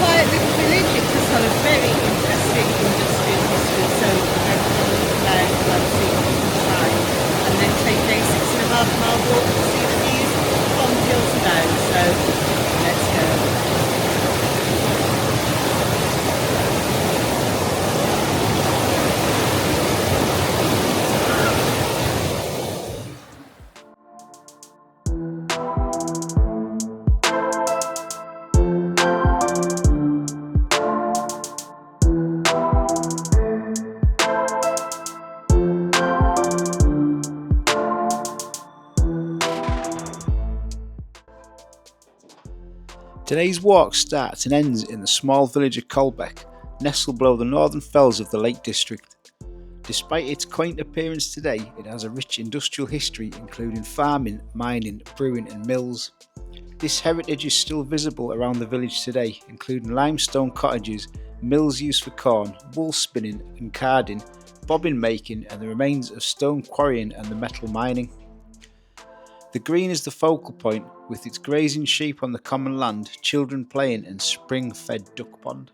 quiet little village. It does have a very interesting industrial history, so we're going to have a look around and see what's inside, and then take a 6.5 mile walk to see the views from the hills down. So let's go. Today's walk starts and ends in the small village of Caldbeck, nestled below the northern fells of the Lake District. Despite its quaint appearance today, it has a rich industrial history including farming, mining, brewing and mills. This heritage is still visible around the village today, including limestone cottages, mills used for corn, wool spinning and carding, bobbin making and the remains of stone quarrying and the metal mining. The green is the focal point, with its grazing sheep on the common land, children playing and spring-fed duck pond.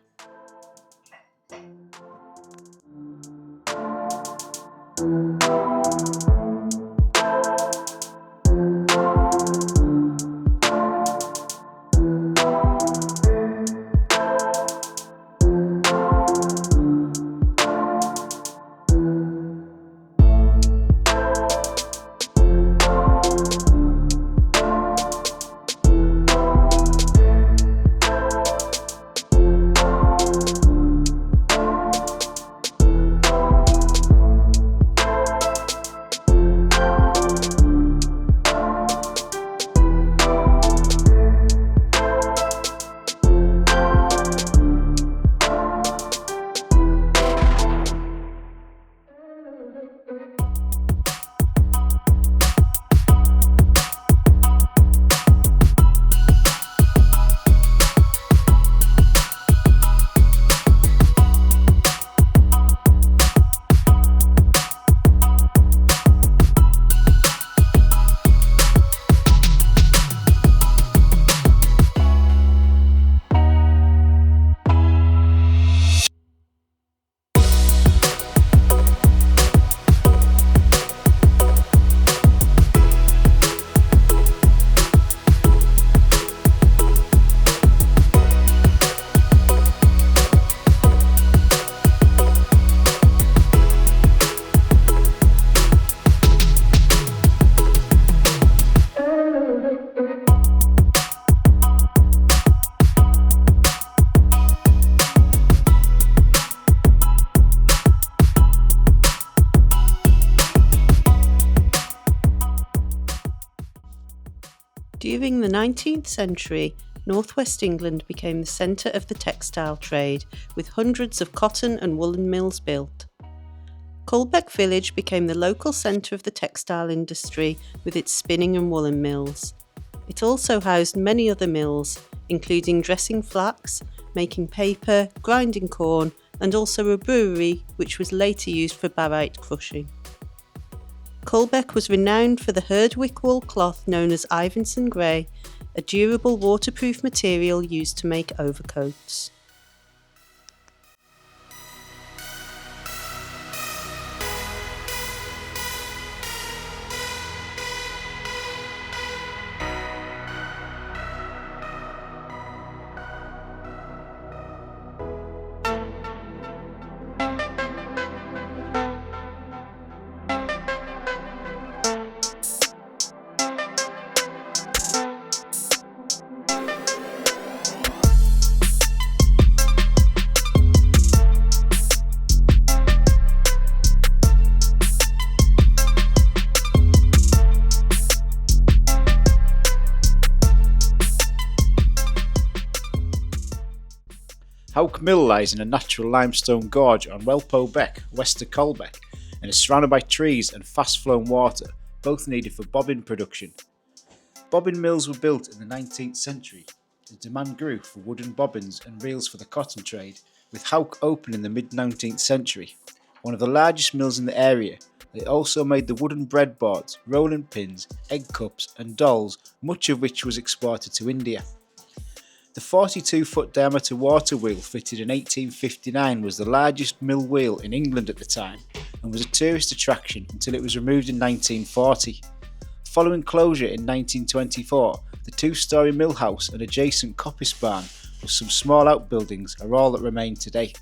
During the 19th century, northwest England became the centre of the textile trade, with hundreds of cotton and woolen mills built. Caldbeck village became the local centre of the textile industry with its spinning and woolen mills. It also housed many other mills, including dressing flax, making paper, grinding corn, and also a brewery which was later used for barite crushing. Caldbeck was renowned for the Herdwick wool cloth known as Ivinson Grey, a durable waterproof material used to make overcoats. Howk Mill lies in a natural limestone gorge on Welpo Beck, west of Caldbeck, and is surrounded by trees and fast-flowing water, both needed for bobbin production. Bobbin mills were built in the 19th century. The demand grew for wooden bobbins and reels for the cotton trade, with Howk opened in the mid-19th century. One of the largest mills in the area, they also made the wooden breadboards, rolling pins, egg cups and dolls, much of which was exported to India. The 42-foot diameter water wheel fitted in 1859 was the largest mill wheel in England at the time and was a tourist attraction until it was removed in 1940. Following closure in 1924, the two-storey mill house and adjacent coppice barn with some small outbuildings are all that remain today.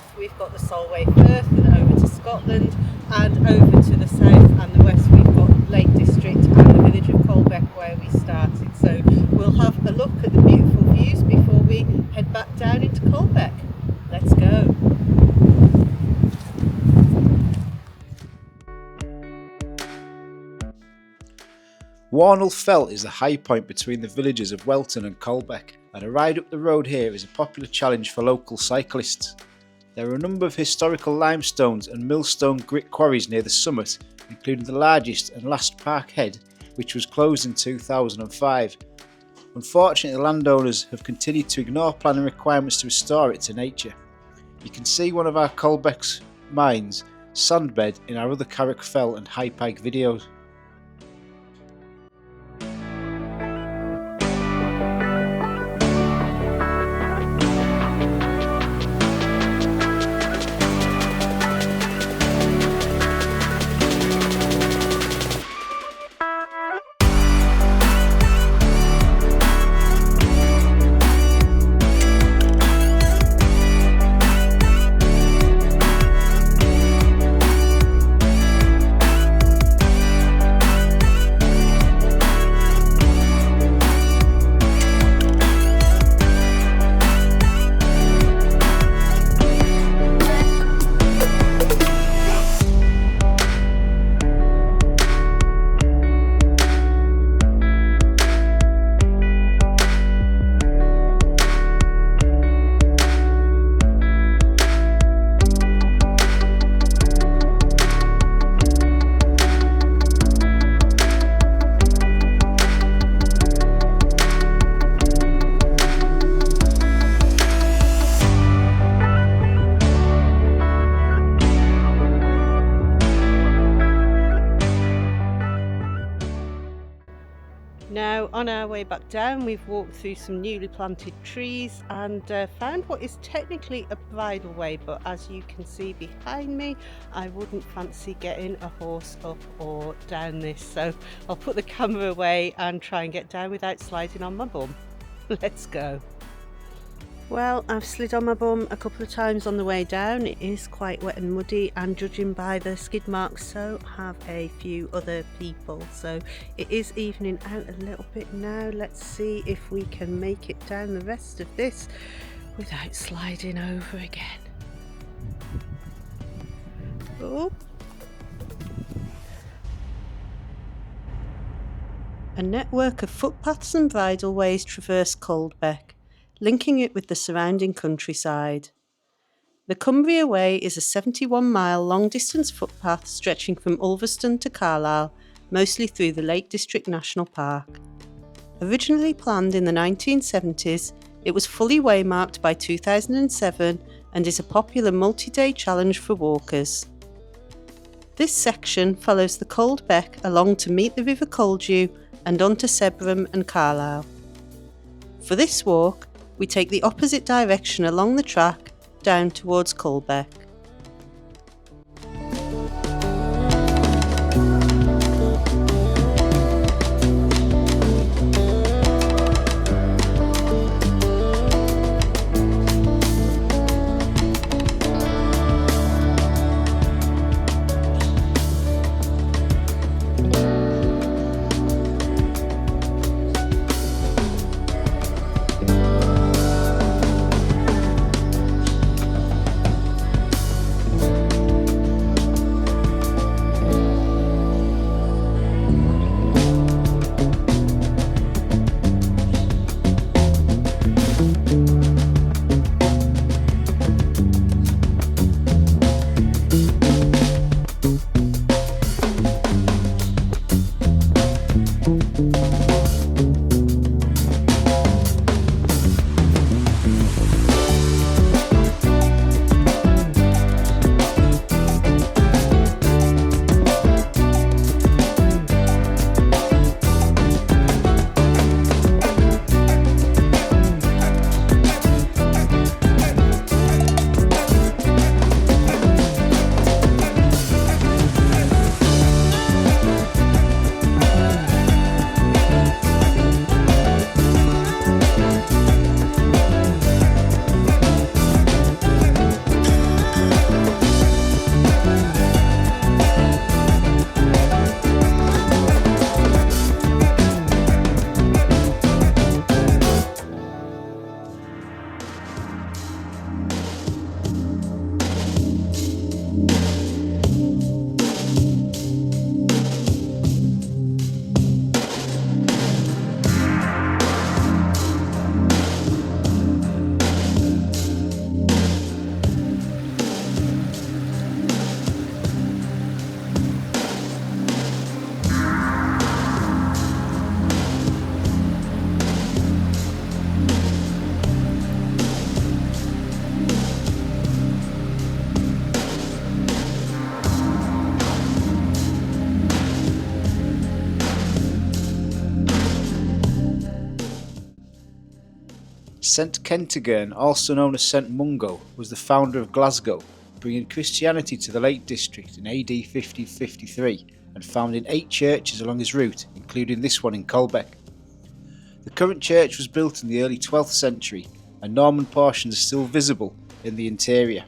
north we've got the Solway Firth and over to Scotland, and over to the south and the west we've got Lake District and the village of Caldbeck where we started. So we'll have a look at the beautiful views before we head back down into Caldbeck. Let's go. Warnell Fell is the high point between the villages of Welton and Caldbeck, and a ride up the road here is a popular challenge for local cyclists. There are a number of historical limestones and millstone grit quarries near the summit, including the largest and last Park Head, which was closed in 2005. Unfortunately, the landowners have continued to ignore planning requirements to restore it to nature. You can see one of our Caldbeck's mines, Sandbed, in our other Carrick Fell and High Pike videos. Now on our way back down we've walked through some newly planted trees and found what is technically a bridle way, but as you can see behind me I wouldn't fancy getting a horse up or down this, so I'll put the camera away and try and get down without sliding on my bum. Let's go. Well, I've slid on my bum a couple of times on the way down. It is quite wet and muddy, and judging by the skid marks, so have a few other people. So it is evening out a little bit now. Let's see if we can make it down the rest of this without sliding over again. Oh. A network of footpaths and bridleways traverse Caldbeck, linking it with the surrounding countryside. The Cumbria Way is a 71-mile long-distance footpath stretching from Ulverston to Carlisle, mostly through the Lake District National Park. Originally planned in the 1970s, it was fully waymarked by 2007 and is a popular multi-day challenge for walkers. This section follows the Caldbeck along to meet the River Caldew and on to Sebrum and Carlisle. For this walk, we take the opposite direction along the track down towards Caldbeck. St Kentigern, also known as St Mungo, was the founder of Glasgow, bringing Christianity to the Lake District in AD 1553 and founding 8 churches along his route, including this one in Caldbeck. The current church was built in the early 12th century, and Norman portions are still visible in the interior.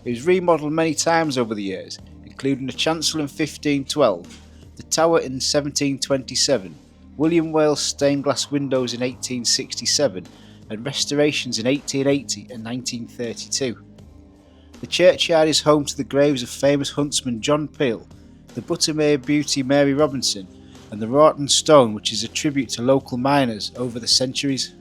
It was remodelled many times over the years, including the chancel in 1512, the tower in 1727, William Wales stained glass windows in 1867, and restorations in 1880 and 1932. The churchyard is home to the graves of famous huntsman John Peel, the Buttermere beauty Mary Robinson, and the Wroughton Stone, which is a tribute to local miners over the centuries.